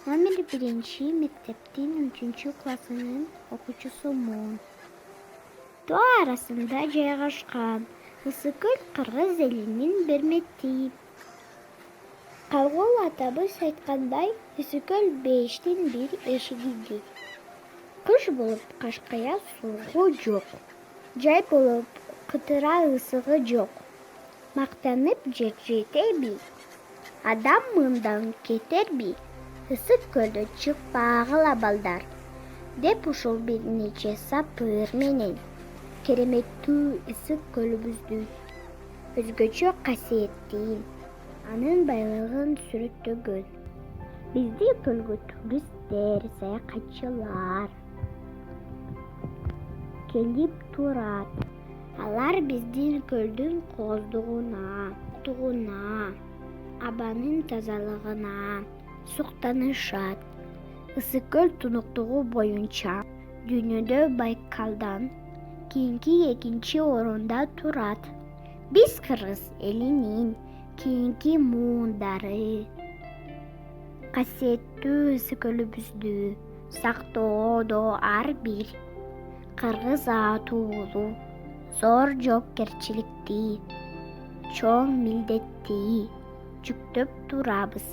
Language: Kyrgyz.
Номер 1 мектептин 3 классынын окуучусумун. Тоо арасында жайгашкан Ысык көл Кыргыз элинин бермети. Калгул атабыз айткандай, Ысык көл 5тин бир эшигиdir. Кыш болуп Кашкая суугу жок, жай болуп кытыра ысыгы жок. Мактанып жетеби? Адам мындан кетерби? Ысык көлдө чыкпагыла балдар, деп ушул бир нече сапыр менен кереметтүү Ысык көлүбүздү өзгөчө касиеттин, анын байлыгын сүрөттөгөн. Бизди көлгө туристтер, саякатчылар келип турат. Алар биздин көлдүн кооздугуна, абанын тазалыгына суктанышат. Ысык көл тунуктугу боюнча дүйнөдө Байкалдан кийинки экинчи орунда турат. Биз Кыргыз элинин кийинки муундары касиеттүү Ысык көлүбүздү сактоодо ар бир кыргыз уулу зор жоопкерчиликти, чоң милдетти жүктөп турабыз.